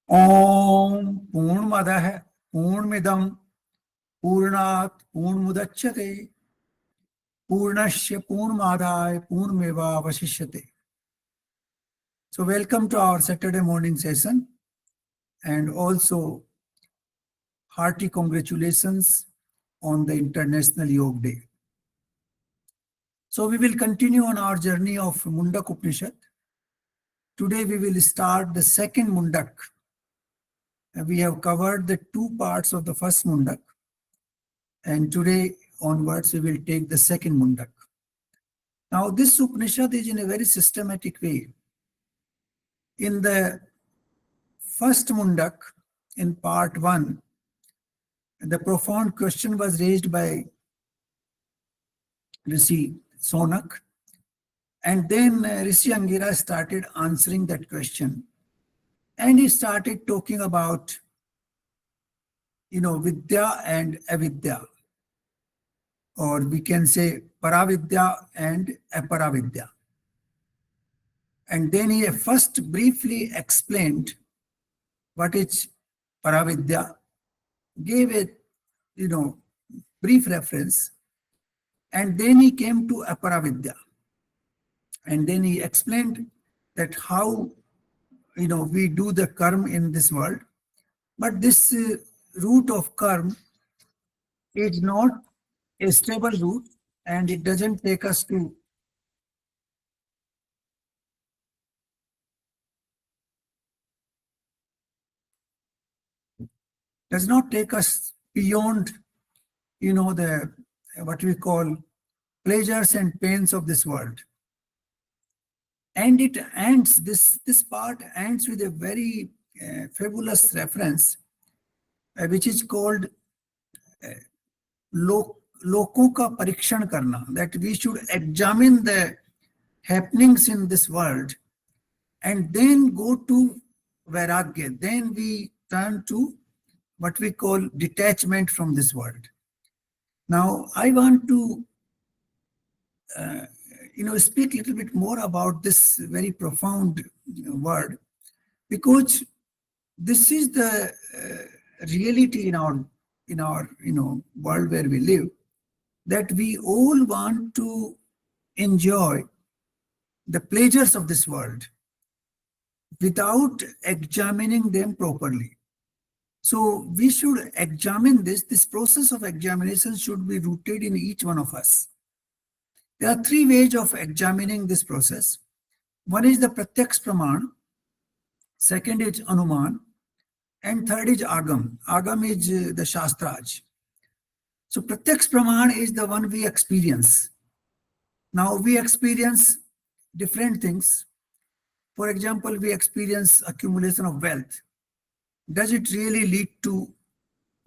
ओम पूर्णमदः पूर्णमिदं पूर्णात् पूर्णमुदच्यते पूर्णस्य पूर्णमादाय पूर्णमेवावशिष्यते. So welcome to our Saturday morning session and also hearty congratulations on the International Yoga Day. So we will continue on our journey of Mundak Upanishad. Today we will start the second Mundak. We have covered the two parts of the first Mundak, and today onwards we will take the second Mundak. Now this Upanishad is in a very systematic way. In the first Mundak, in part 1, the profound question was raised by Rishi Saunaka, and then Rishi Angiras started answering that question, and he started talking about vidya and avidya, or we can say paravidya and apara vidya. And then he first briefly explained what is paravidya, gave a brief reference, and then he came to apara vidya, and then he explained that how we do the karma in this world, but this route of karma is not a stable route, and it doesn't take us to does not take us beyond the what we call pleasures and pains of this world. And it ends, this part ends with a very fabulous reference, which is called lokon ka parikshan karna, that we should examine the happenings in this world and then go to vairagya. Then we turn to what we call detachment from this world. Now I want to speak a little bit more about this very profound word, because this is the reality in our world where we live, that we all want to enjoy the pleasures of this world without examining them properly. So we should examine this process of examination should be rooted in each one of us. There are three ways of examining this process. One is the pratyaksh praman, second is anuman, and third is agam. Agam is the shastras. So pratyaksh praman is the one we experience. Now we experience different things. For example, we experience accumulation of wealth. Does it really lead to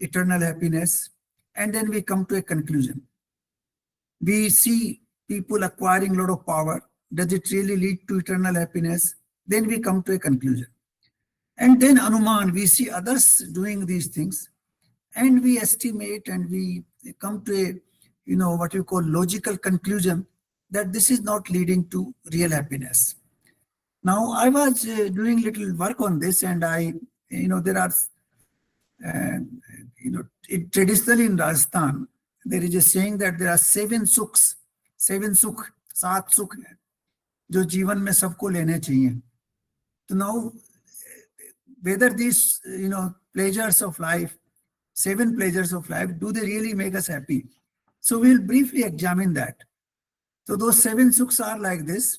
eternal happiness? And then we come to a conclusion. We see people acquiring a lot of power. Does it really lead to eternal happiness? Then we come to a conclusion. And then anuman, we see others doing these things, and we estimate and we come to a what you call logical conclusion that this is not leading to real happiness. Now I was doing little work on this, and I there are traditionally in Rajasthan there is a saying that there are seven sukh, सात सुख है जो जीवन में सबको लेने चाहिए. So now whether these pleasures of life, seven pleasures of life, do they really make us happy? So we'll briefly examine that. So those seven sukhs are like this.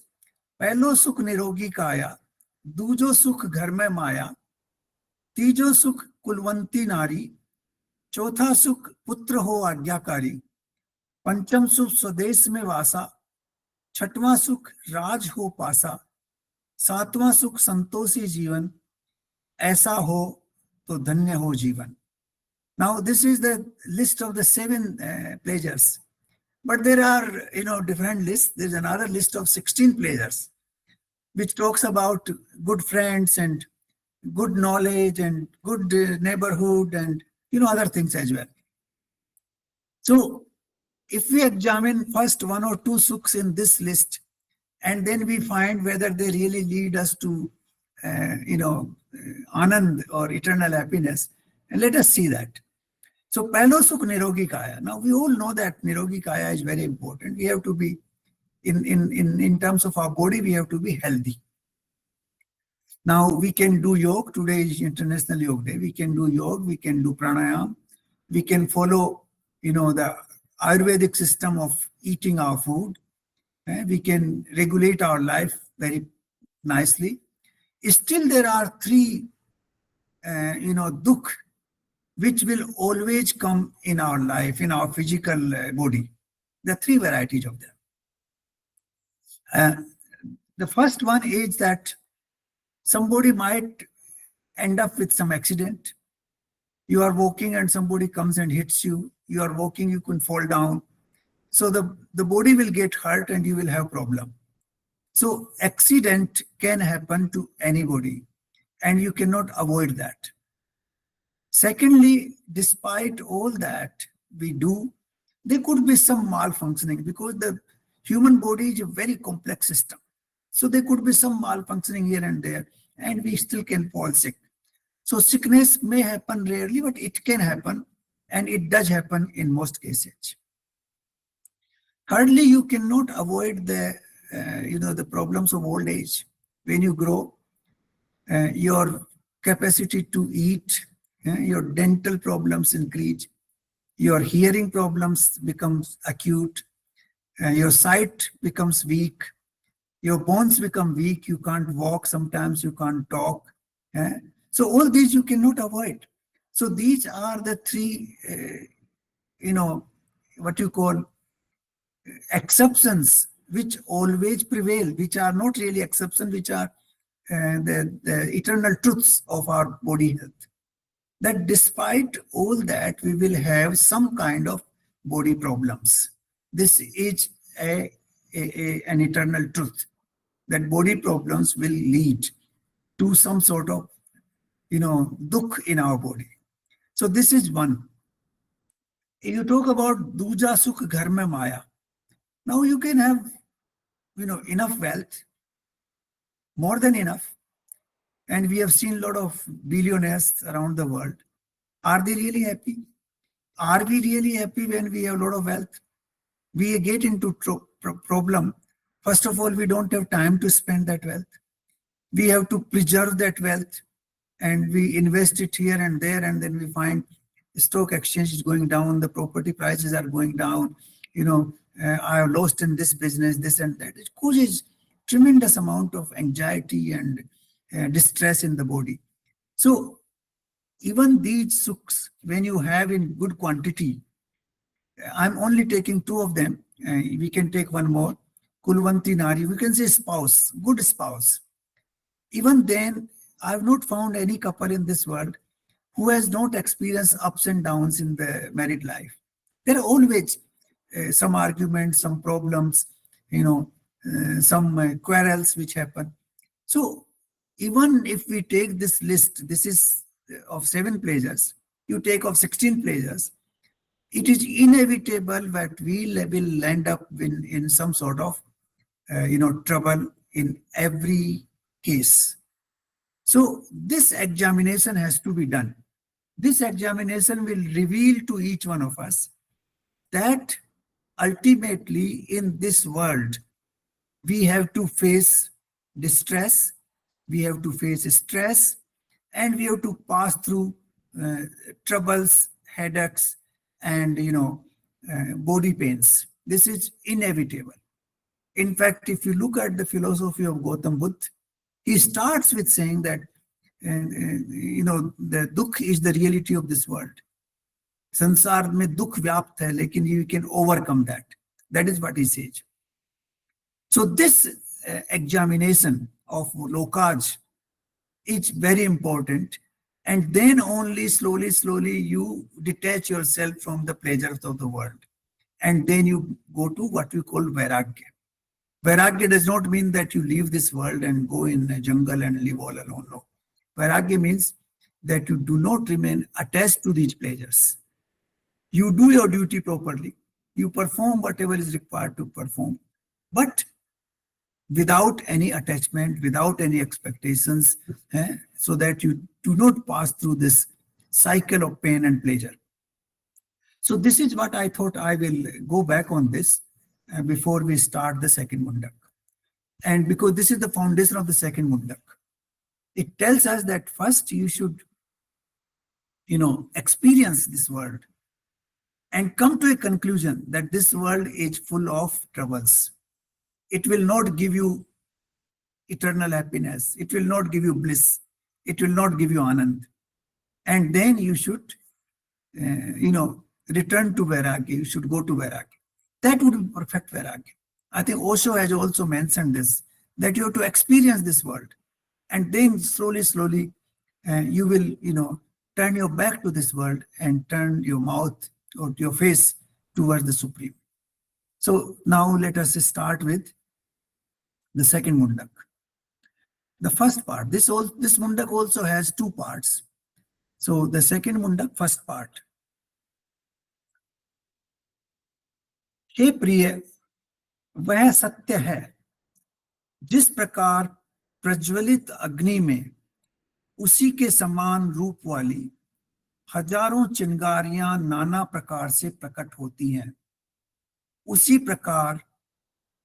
पहलो सुख निरोगी काया, दूजो सुख घर में माया, तीजो सुख कुलवंती नारी, चौथा सुख पुत्र हो आज्ञाकारी, पंचम सुख स्वदेश में वासा, छठवां सुख राज हो पासा, सातवां सुख संतोषी जीवन, ऐसा हो तो धन्य हो जीवन. Now this is the list of the seven pleasures, but there are different lists. There's another list of 16 pleasures which talks about good friends and good knowledge and good neighborhood and other things as well. So if we examine first one or two sukhs in this list, and then we find whether they really lead us to anand or eternal happiness. And let us see that. So, Pehlo Sukh Nirogi Kaya. Now, we all know that Nirogi Kaya is very important. We have to be, in terms of our body, we have to be healthy. Now, we can do yoga. Today is International Yoga Day. We can do yoga, we can do pranayam, we can follow, the Ayurvedic system of eating our food. We can regulate our life very nicely. Still, there are three, dukh, which will always come in our life, in our physical body. There are three varieties of them. The first one is that somebody might end up with some accident. You are walking and somebody comes and hits you. You are walking, you can fall down. So the body will get hurt and you will have problem. So accident can happen to anybody and you cannot avoid that. Secondly, despite all that we do, there could be some malfunctioning because the human body is a very complex system. So there could be some malfunctioning here and there, and we still can fall sick. So sickness may happen rarely, but it can happen, and it does happen in most cases. Thirdly, you cannot avoid the problems of old age. When you grow, your capacity to eat, your dental problems increase, your hearing problems becomes acute, your sight becomes weak, your bones become weak, you can't walk, sometimes you can't talk. So all these you cannot avoid. So these are the three, what you call exceptions, which always prevail, which are not really exceptions, which are the eternal truths of our body health. That despite all that, we will have some kind of body problems. This is an eternal truth, that body problems will lead to some sort of, dukh in our body. So this is one. If you talk about Duja Sukh Ghar Mein Maya, now you can have, enough wealth, more than enough. And we have seen a lot of billionaires around the world. Are they really happy? Are we really happy when we have a lot of wealth? We get into problem. First of all, we don't have time to spend that wealth. We have to preserve that wealth and we invest it here and there, and then we find the stock exchange is going down, the property prices are going down, I have lost in this business, this and that. It causes tremendous amount of anxiety and distress in the body. So even these sukhs, when you have in good quantity, I'm only taking two of them. We can take one more. Kulvanti Nari, we can say spouse, good spouse. Even then, I have not found any couple in this world who has not experienced ups and downs in the married life. There are always some arguments, some problems, some quarrels which happen. So even if we take this list, this is of 7 pleasures, you take of 16 pleasures, it is inevitable that we will end up in some sort of, trouble in every case. So this examination has to be done. This examination will reveal to each one of us that ultimately in this world, we have to face distress, we have to face stress, and we have to pass through troubles, headaches, and body pains. This is inevitable. In fact, if you look at the philosophy of Gautam Buddha, he starts with saying that the dukh is the reality of this world. Sansar mein dukh vyapt hai, lekin you can overcome that. That is what he says. So this examination of lokas is very important, and then only slowly you detach yourself from the pleasures of the world, and then you go to what we call vairagya. Vairagya does not mean that you leave this world and go in a jungle and live all alone. No. Vairagya means that you do not remain attached to these pleasures. You do your duty properly. You perform whatever is required to perform. But without any attachment, without any expectations, so that you do not pass through this cycle of pain and pleasure. So this is what I thought I will go back on this before we start the second Mundak. And because this is the foundation of the second Mundak, it tells us that first you should, experience this world and come to a conclusion that this world is full of troubles. It will not give you eternal happiness. It will not give you bliss. It will not give you anand. And then you should, return to Vairagya. You should go to Vairagya. That would be perfect Vairagya. I think Osho has also mentioned this, that you have to experience this world. And then slowly, you will, turn your back to this world and turn your mouth or your face towards the Supreme. So now let us start with the second Mundak. The first part, this Mundak also has two parts. So the second Mundak, first part. हे प्रिय, वह सत्य है जिस प्रकार प्रज्वलित अग्नि में उसी के समान रूप वाली हजारों चिंगारियां नाना प्रकार से प्रकट होती हैं, उसी प्रकार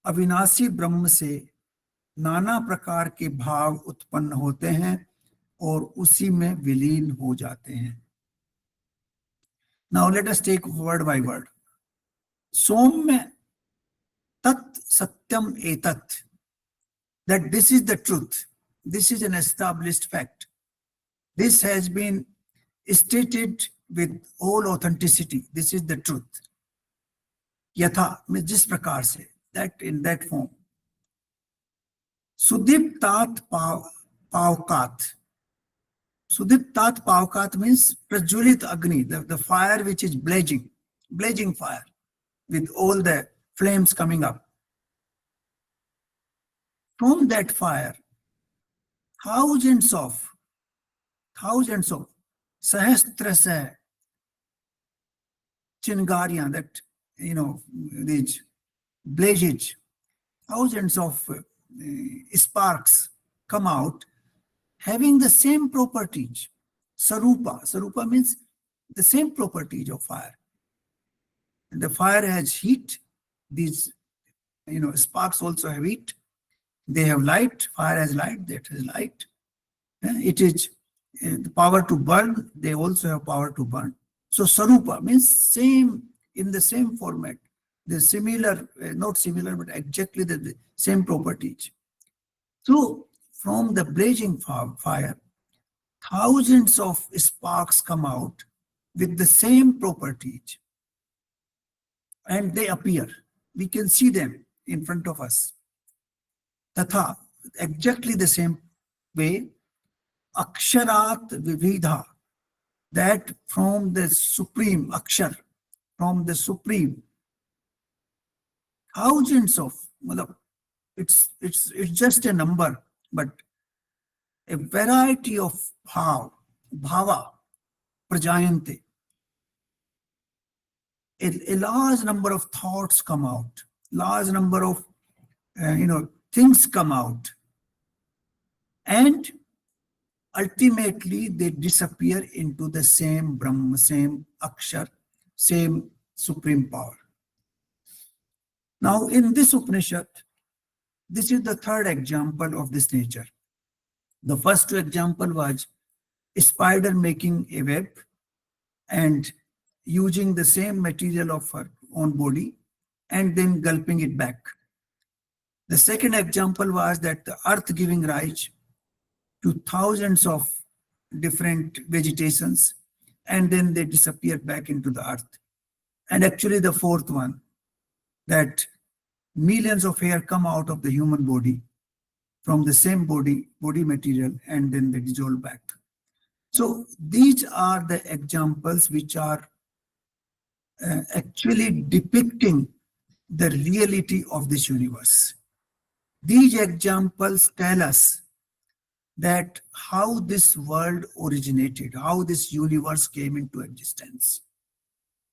अविनाशी ब्रह्म से नाना प्रकार के भाव उत्पन्न होते हैं और उसी में विलीन हो जाते हैं. Now let us take word by word. Saumya tat satyam etat, that this is the truth. This is an established fact. This has been stated with all authenticity. This is the truth. Yatha, means जिस प्रकार से, that in that form. Sudiptat pavkat. Sudiptat pavkat means prajwalit agni, the fire which is blazing fire with all the flames coming up. From that fire, thousands of sahasrasa chingariyan, that these blazes, thousands of sparks come out, having the same properties. Sarupa means the same properties of fire. And the fire has heat. These sparks also have heat. They have light. Fire has light. That has light. It is the power to burn. They also have power to burn. So Sarupa means same, in the same format. The similar, not similar, but exactly the same properties. So from the blazing fire, thousands of sparks come out with the same properties. And they appear. We can see them in front of us. Tatha, exactly the same way, aksharat vividha, that from the supreme, akshar, from the supreme, thousands of, it's just a number, but a variety of bhava, prajayante. A large number of thoughts come out, large number of things come out, and ultimately they disappear into the same Brahma, same Akshar, same supreme power. Now in this Upanishad, this is the third example of this nature. The first two example was a spider making a web and using the same material of her own body and then gulping it back. The second example was that the earth giving rise to thousands of different vegetations and then they disappear back into the earth. And actually the fourth one, that millions of hair come out of the human body from the same body material and then they dissolve back. So these are the examples which are actually depicting the reality of this universe. These examples tell us that how this world originated, how this universe came into existence.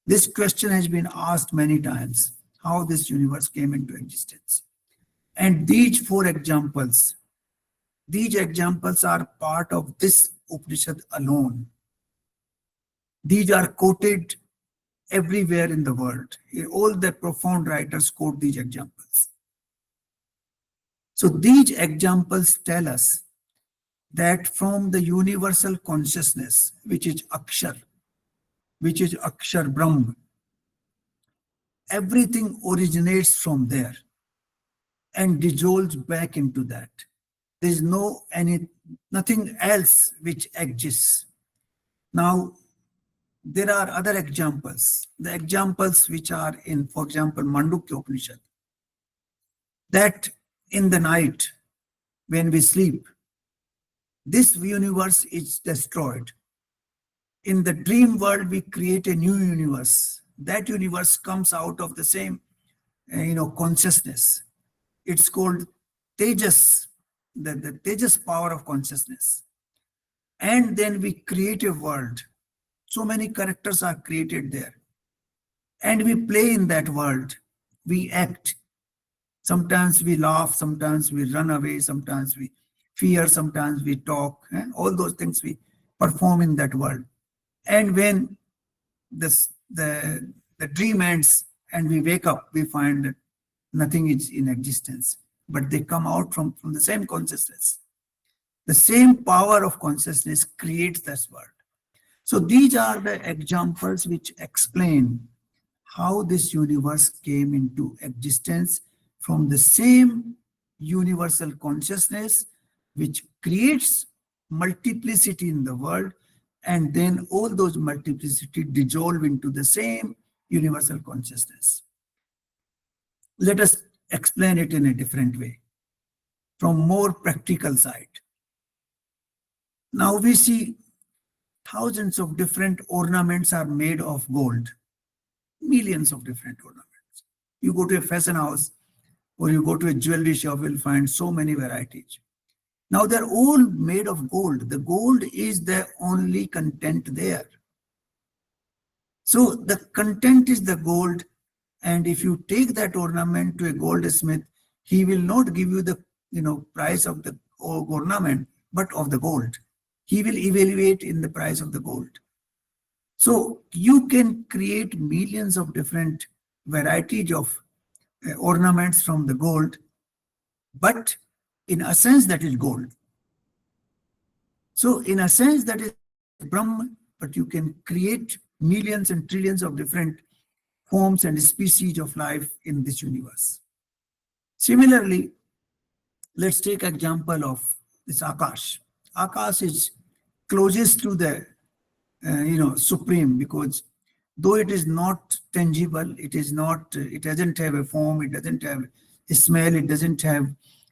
This question has been asked many times, how this universe came into existence. And these examples are part of this Upanishad alone. These are quoted everywhere in the world. All the profound writers quote these examples. So these examples tell us that from the universal consciousness, which is Akshar Brahm, everything originates from there and dissolves back into that. There is nothing else which exists. Now, there are other examples. The examples which are in, for example, Mandukya Upanishad, that in the night when we sleep, this universe is destroyed. In the dream world, we create a new universe. That universe comes out of the same, consciousness. It's called Tejas, the Tejas power of consciousness. And then we create a world. So many characters are created there. And we play in that world. We act. Sometimes we laugh, sometimes we run away, sometimes we fear, sometimes we talk. All those things we perform in that world. And when the dream ends and we wake up, we find that nothing is in existence. But they come out from the same consciousness. The same power of consciousness creates this world. So these are the examples which explain how this universe came into existence from the same universal consciousness which creates multiplicity in the world, and then all those multiplicity dissolve into the same universal consciousness. Let us explain it in a different way, from more practical side. Now we see thousands of different ornaments are made of gold. Millions of different ornaments. You go to a fashion house or you go to a jewelry shop, you'll find so many varieties. Now they're all made of gold. The gold is the only content there. So the content is the gold. And if you take that ornament to a goldsmith, he will not give you the price of the ornament, but of the gold. He will evaluate in the price of the gold. So you can create millions of different varieties of ornaments from the gold, but in a sense that is gold. So in a sense that is Brahman, but you can create millions and trillions of different forms and species of life in this universe. Similarly, let's take example of this Akash. Akash is closest to the supreme, because though it is not tangible, it doesn't have a form, it doesn't have a smell, it doesn't have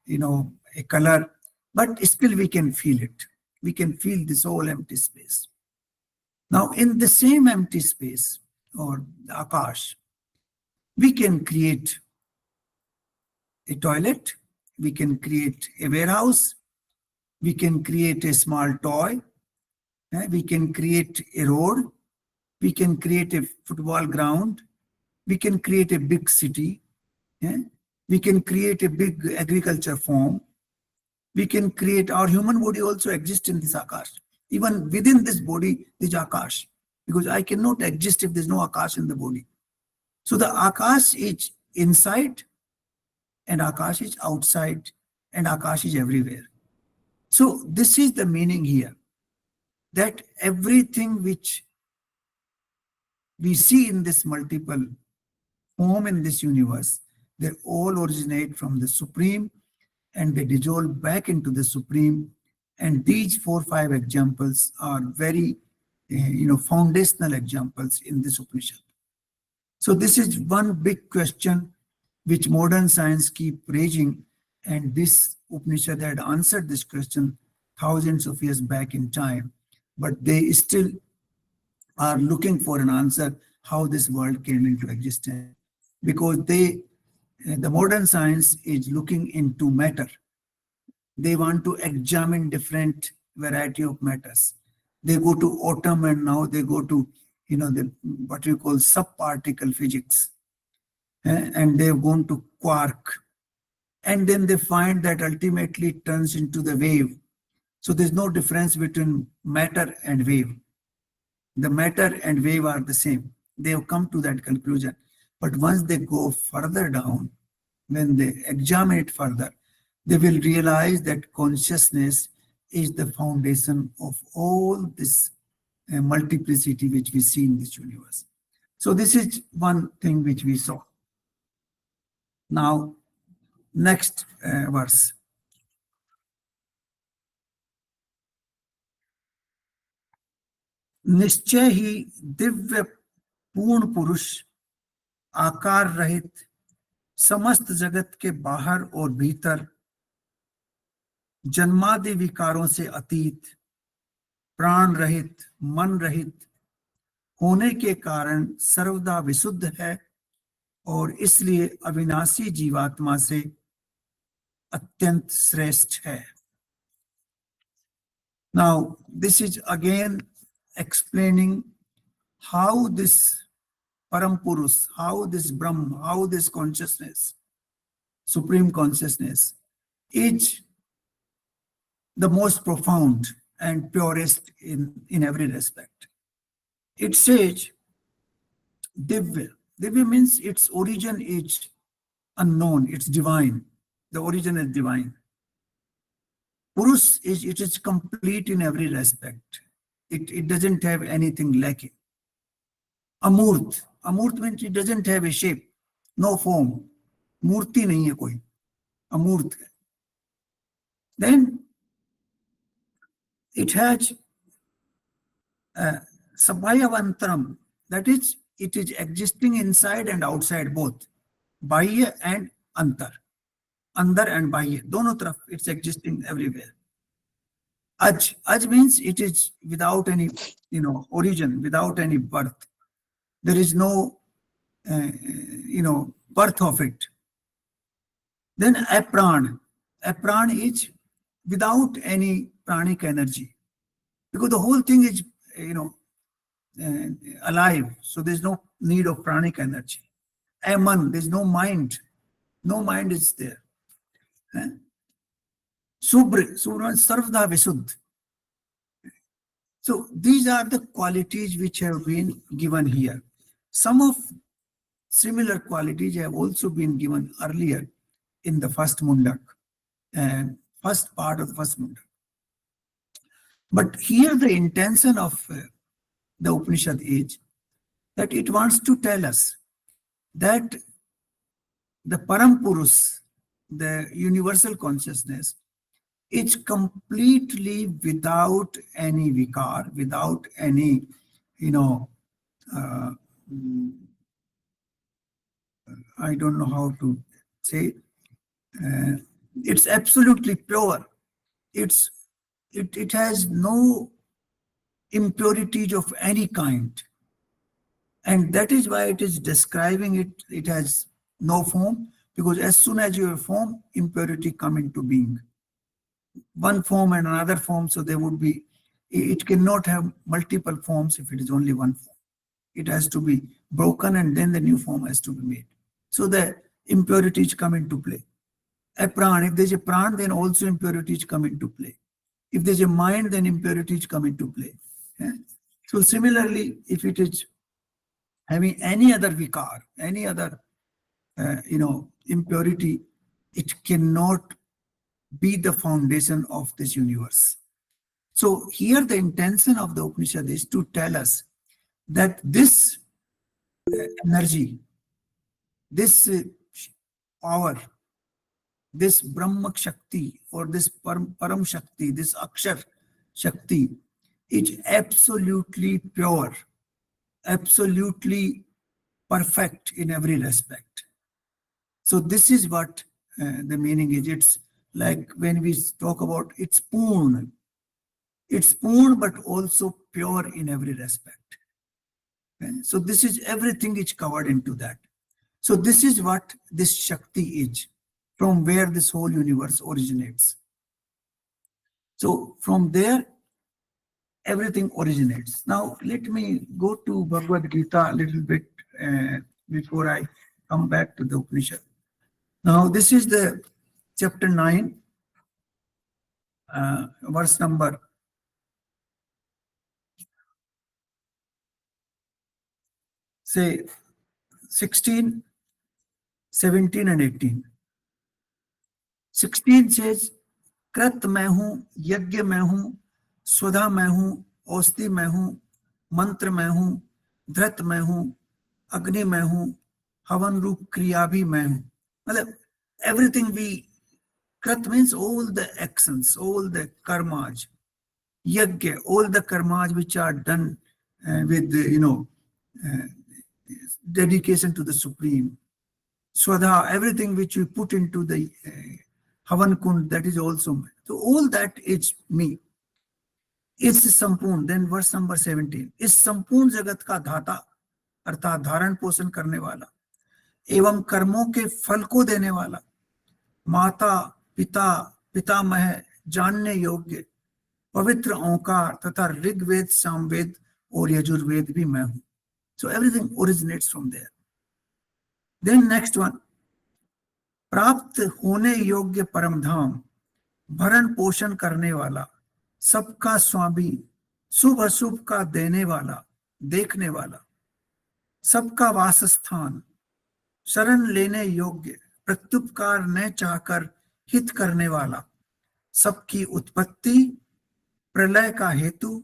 a color, but still we can feel it. We can feel this whole empty space. Now in the same empty space, or the Akash, we can create a toilet, we can create a warehouse, we can create a small toy, we can create a road, we can create a football ground, we can create a big city, we can create a big agriculture farm, we can create, our human body also exists in this Akash. Even within this body is Akash, because I cannot exist if there's no Akash in the body. So the Akash is inside, and Akash is outside, and Akash is everywhere. So this is the meaning here, that everything which we see in this multiple form in this universe, they all originate from the Supreme and they dissolve back into the Supreme. And these 4-5 examples are very, foundational examples in this Upanishad. So this is one big question which modern science keep raising, and this Upanishad had answered this question thousands of years back in time, but they still are looking for an answer how this world came into existence, because the modern science is looking into matter. They want to examine different variety of matters. They go to atom, and now they go to what we call subparticle physics, and they've gone to quark, And then they find that ultimately it turns into the wave. So there's no difference between matter and wave. The matter and wave are the same. They have come to that conclusion. But once they go further down, when they examine it further, they will realize that consciousness is the foundation of all this multiplicity which we see in this universe. So this is one thing which we saw. Now, next verse. निश्चय ही दिव्य पूर्ण पुरुष आकार रहित समस्त जगत के बाहर और भीतर जन्मादि विकारों से अतीत प्राण रहित मन रहित होने के कारण सर्वदा विशुद्ध है और इसलिए अविनाशी जीवात्मा से अत्यंत श्रेष्ठ है. Now this is again explaining how this Parampurus, how this Brahman, how this consciousness, supreme consciousness, is the most profound and purest in every respect. It says Divya. Divya means its origin is unknown, it's divine. The origin is divine. Purus it is complete in every respect. It doesn't have anything lacking. Amurt. Amurt means it doesn't have a shape, no form. Murti nahi hai koi. Amurt. Then it has Sabhayavantaram. That is, it is existing inside and outside both. Bahya and Antar. Andar and Bahya. Dono taraf, it's existing everywhere. Aj. Aj means it is without any, origin, without any birth. There is no, birth of it. Then apran. Apran is without any pranic energy. Because the whole thing is, alive. So there's no need of pranic energy. Aman, there's no mind. No mind is there. Subra, Sarvda Visuddh. So these are the qualities which have been given here. Some of similar qualities have also been given earlier in the first Mundak and first part of the first Mundak. But here the intention of the Upanishad is that it wants to tell us that the Parampurus, the universal consciousness, is completely without any vikar, without any, I don't know how to say, it's absolutely pure. It has no impurities of any kind. And that is why it is describing it. It has no form, because as soon as you have form, impurity come into being. One form and another form, so there would be, it cannot have multiple forms if it is only one form. It has to be broken and then the new form has to be made. So the impurities come into play. A pran, if there's a pran, then also impurities come into play. If there's a mind, then impurities come into play. Yeah? So similarly, if it is having any other vikar, any other, impurity, it cannot be the foundation of this universe. So here the intention of the Upanishad is to tell us that this energy, this power, this Brahma Shakti or this Param Shakti, this Akshar Shakti, is absolutely pure, absolutely perfect in every respect. So this is what the meaning is. It's like when we talk about it's Purna. It's Purna but also pure in every respect. Okay? So this is everything is covered into that. So this is what this Shakti is, from where this whole universe originates. So from there, everything originates. Now, let me go to Bhagavad Gita a little bit before I come back to the Upanishad. Now, this is the chapter 9, verse number 16, 17 and 18. 16 says, कृत मैं हूं, यज्ञ मैं हूं, स्वधा मैं हूं, औषधि मैं हूं, मंत्र मैं हूं, धृत मैं हूं, अग्नि मैं हूं, हवन रूप क्रिया भी मैं हूं. मतलब everything we, कृत means all the actions, all the karmas. Yajna, all the karmas which are done with uh, dedication to the Supreme. Swadha, everything which we put into the Havan Kund, that is also me. So all that is me. इस संपूर्ण, then verse number 17, इस संपूर्ण जगत का धाता अर्थात धारण पोषण करने वाला एवं कर्मों के फल को देने वाला, माता पिता पितामह जानने योग्य पवित्र ओंकार तथा ऋग्वेद सामवेद और यजुर्वेद भी मैं हूं. So everything originates from there. Then next one, प्राप्त होने योग्य परम धाम, भरण पोषण करने वाला, सबका स्वामी, शुभ अशुभ का देने वाला, देखने वाला, सबका वासस्थान, शरण लेने योग्य, प्रत्युपकार न चाहकर हित करने वाला, सबकी उत्पत्ति, प्रलय का हेतु,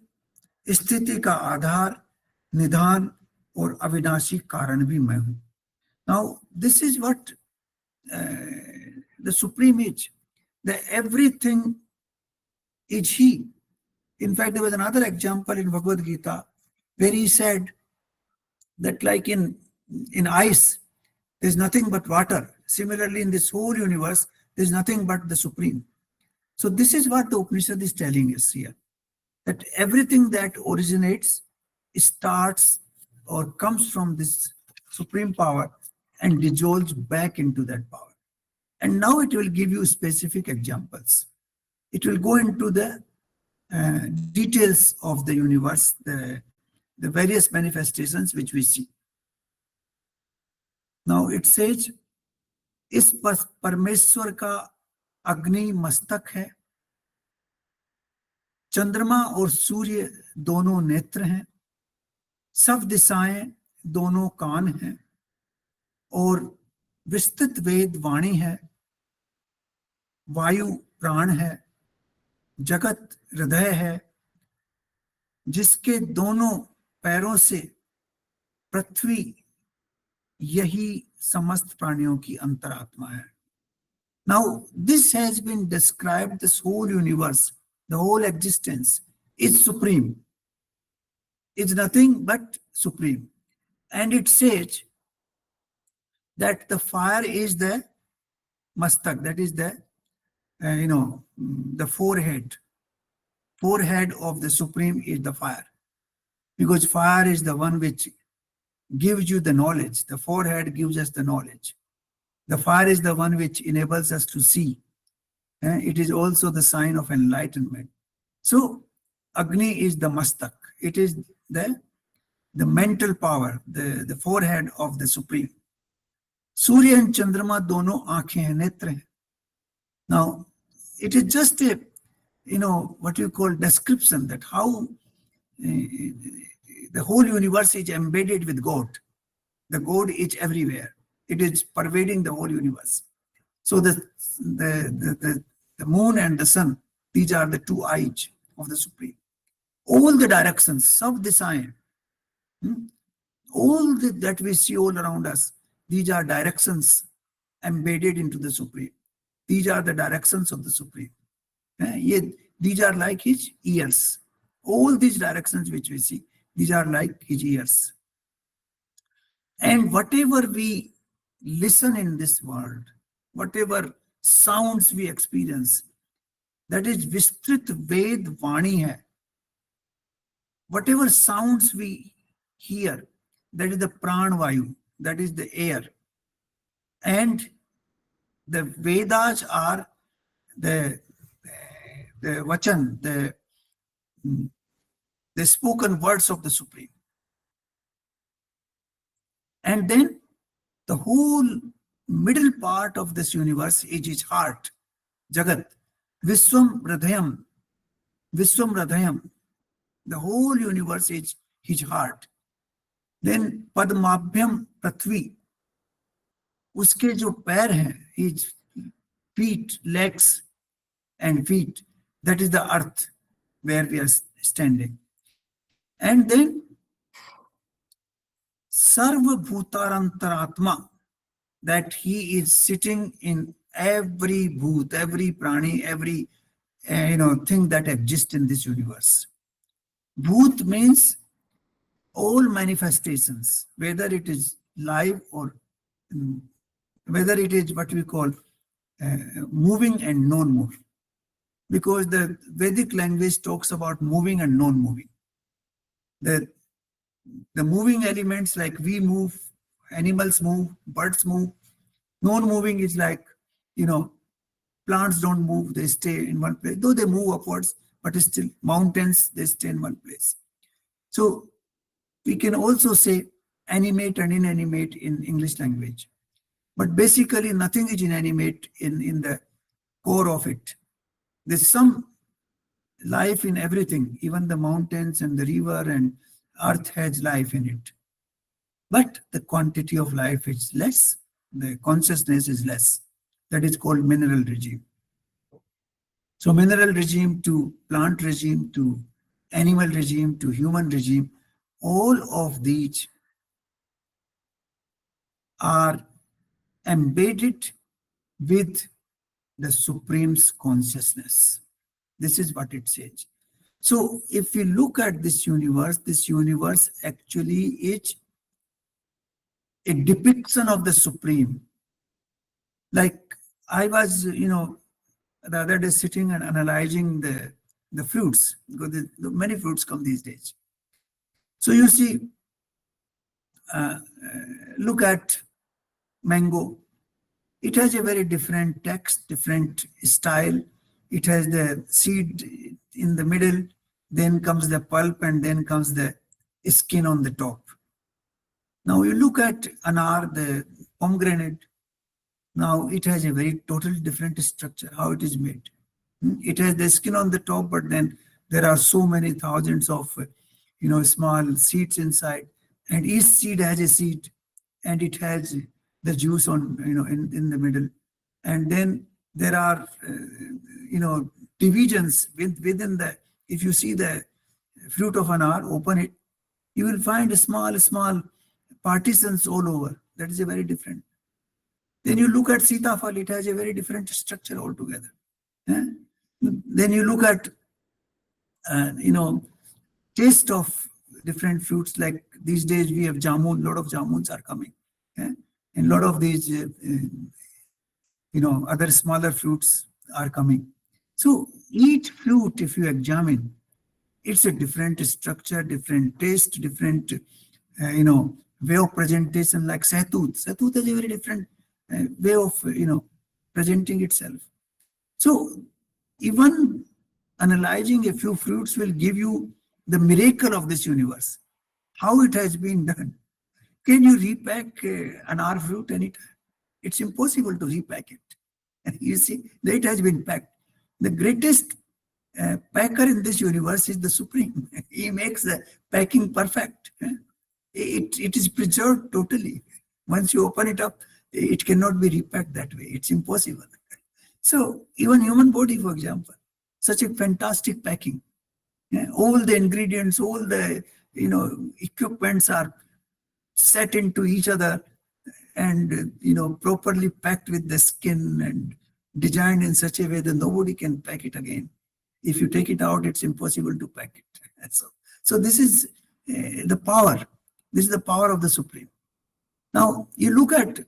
स्थिति का आधार, निधान और अविनाशी कारण भी मैं हूं. Now this is what the Supreme is. That everything is He. In fact, there was another example in Bhagavad Gita where He said that like in ice, there is nothing but water. Similarly, in this whole universe, there is nothing but the Supreme. So this is what the Upanishad is telling us here. That everything that originates starts or comes from this supreme power and dissolves back into that power. And now it will give you specific examples. It will go into the details of the universe, the various manifestations which we see. Now it says, इस परमेश्वर का अग्नि मस्तक है, चंद्रमा और सूर्य दोनों नेत्र हैं, सब दिशाएं दोनों कान हैं, और विस्तृत वेद वाणी है, वायु प्राण है, जगत हृदय है, जिसके दोनों पैरों से पृथ्वी यही समस्त प्राणियों की अंतरात्मा है. Now this has been described, this whole universe, the whole existence is supreme, is nothing but supreme. And it says that the fire is the mastak, that is the the forehead of the Supreme is the fire, because fire is the one which gives you the knowledge. The forehead gives us the knowledge. The fire is the one which enables us to see. It is also the sign of enlightenment. So Agni is the mastak. It is the mental power, the forehead of the Supreme. Surya and Chandrama dono aankhein hai, netra hai. Now it is just a what you call description, that how the whole universe is embedded with God. The God is everywhere. It is pervading the whole universe. So the moon and the sun, these are the two eyes of the Supreme. All the directions, sab disayen, that we see all around us, these are directions embedded into the Supreme. These are the directions of the Supreme. These are like his ears. All these directions which we see, these are like his ears. And whatever we listen in this world, whatever sounds we experience, that is Vistrit Ved Vani hai. Whatever sounds we hear, that is the Pranvayu, that is the air. And the Vedas are the Vachan, the spoken words of the Supreme. And then the whole middle part of this universe is his heart. Jagat, Viswam Radhayam, Viswam Radhayam, the whole universe is his heart. Then Padmabhyam Prithvi, उसके जो पैर हैं, his feet, legs and feet, that is the earth where we are standing. And then Sarva Bhutarantaratma, that he is sitting in every bhoot, every prani, every thing that exists in this universe. Bhoot means all manifestations, whether it is live or whether it is what we call moving and non-moving. Because the Vedic language talks about moving and non-moving. The moving elements, like we move, animals move, birds move. Non-moving is like, plants don't move, they stay in one place. Though they move upwards, but still mountains, they stay in one place. So we can also say animate and inanimate in English language. But basically nothing is inanimate in the core of it. There's some life in everything, even the mountains and the river and earth has life in it. But the quantity of life is less, the consciousness is less. That is called mineral regime. So mineral regime to plant regime to animal regime to human regime, all of these are embedded with the Supreme's consciousness. This is what it says. So if we look at this universe actually is a depiction of the Supreme. Like I was, the other day sitting and analyzing the fruits, because many fruits come these days. So you see, look at mango. It has a very different text, different style. It has the seed in the middle, then comes the pulp, and then comes the skin on the top. Now you look at anar, the pomegranate. Now it has a very totally different structure, how it is made. It has the skin on the top, but then there are so many thousands of small seeds inside, and each seed has a seed, and it has the juice on in the middle, and then there are divisions within the. If you see the fruit of anar, open it, you will find small partitions all over. That is a very different. Then you look at sitafal, it has a very different structure altogether. Then you look at taste of different fruits. Like these days we have jamun, lot of jamuns are coming, and a lot of these other smaller fruits are coming. So each fruit, if you examine, it's a different structure, different taste, different way of presentation. Like sahtut is a very different way of presenting itself. So even analyzing a few fruits will give you the miracle of this universe, how it has been done. Can you repack an R fruit anytime? It's impossible to repack it. And you see, it has been packed. The greatest packer in this universe is the Supreme. He makes the packing perfect. It is preserved totally. Once you open it up, it cannot be repacked that way. It's impossible. So even human body, for example, such a fantastic packing. All the ingredients, all the equipments are set into each other and properly packed with the skin and designed in such a way that nobody can pack it again. If you take it out, it's impossible to pack it. So this is the power. This is the power of the Supreme. Now you look at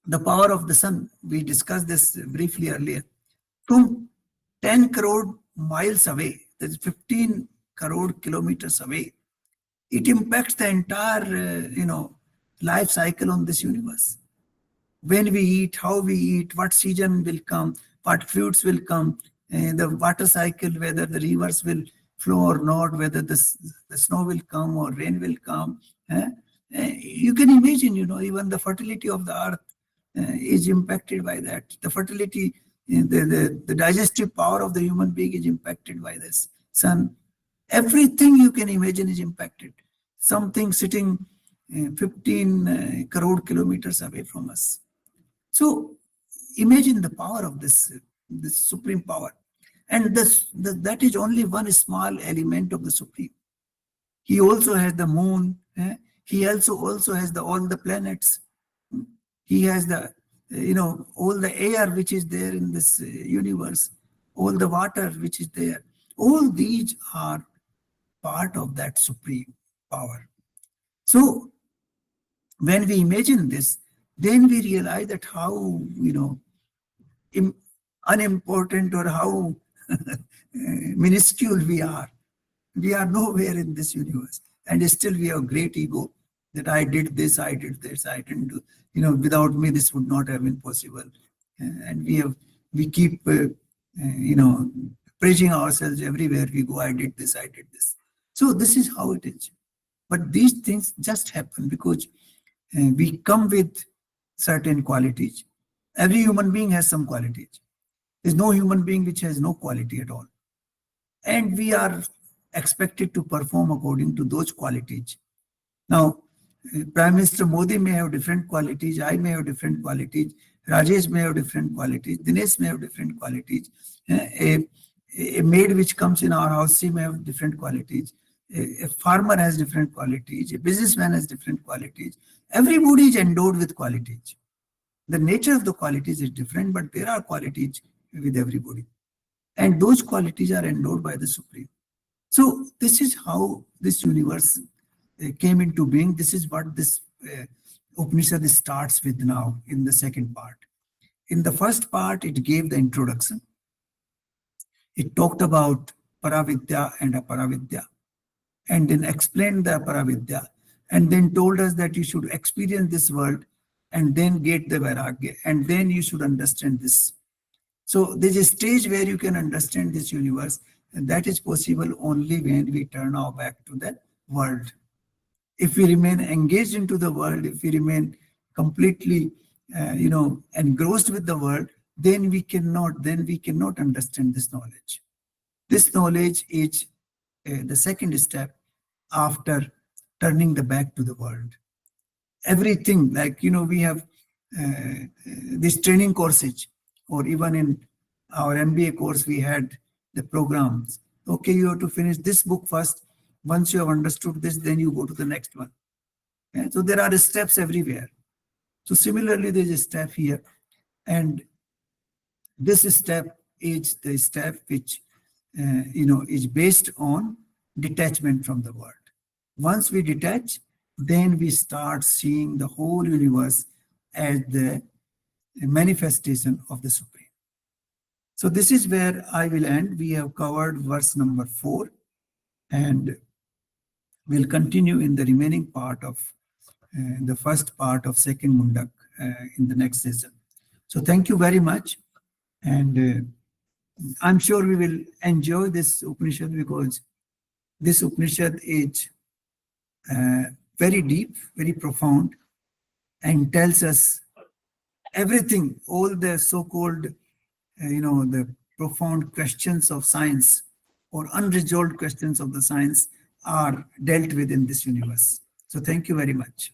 the power of the sun. We discussed this briefly earlier. From 10 crore miles away, that's 15 crore kilometers away, it impacts the entire life cycle on this universe. When we eat, how we eat, what season will come, what fruits will come, the water cycle, whether the rivers will flow or not, whether the snow will come or rain will come. You can imagine, even the fertility of the earth is impacted by that. The fertility The digestive power of the human being is impacted by this sun. Everything you can imagine is impacted. Something sitting 15 crore kilometers away from us. So imagine the power of this supreme power. And that is only one small element of the supreme. He also has the moon. He also has all the planets. He has the all the air which is there in this universe, all the water which is there. All these are part of that supreme power. So when we imagine this, then we realize that how unimportant or how minuscule we are. We are nowhere in this universe, and still we have great ego that I did this, I did this, I didn't do. Without me, this would not have been possible. And we keep praising ourselves everywhere we go. I did this, I did this. So this is how it is. But these things just happen because we come with certain qualities. Every human being has some qualities. There's no human being which has no quality at all. And we are expected to perform according to those qualities. Now, Prime Minister Modi may have different qualities, I may have different qualities, Rajesh may have different qualities, Dinesh may have different qualities, a maid which comes in our house, she may have different qualities, a farmer has different qualities, a businessman has different qualities. Everybody is endowed with qualities. The nature of the qualities is different, but there are qualities with everybody. And those qualities are endowed by the Supreme. So this is how this universe came into being. This is what this Upanishad starts with now in the second part. In the first part, it gave the introduction. It talked about paravidya and apara, and then explained the apara, and then told us that you should experience this world and then get the vairagya, and then you should understand this. So there's a stage where you can understand this universe, and that is possible only when we turn our back to the world. If we remain engaged into the world, if we remain completely, engrossed with the world, then we cannot understand this knowledge. This knowledge is the second step after turning the back to the world. Everything, like, we have these training courses, or even in our MBA course, we had the programs. Okay, you have to finish this book first. Once you have understood this, then you go to the next one. And so there are steps everywhere. So similarly, there is a step here. And this step is the step which, is based on detachment from the world. Once we detach, then we start seeing the whole universe as the manifestation of the Supreme. So this is where I will end. We have covered verse number 4, and we'll continue in the remaining part of the first part of second Mundak in the next session. So thank you very much. And I'm sure we will enjoy this Upanishad, because this Upanishad is very deep, very profound, and tells us everything, all the so-called, the profound questions of science or unresolved questions of the science are dealt with in this universe. So thank you very much.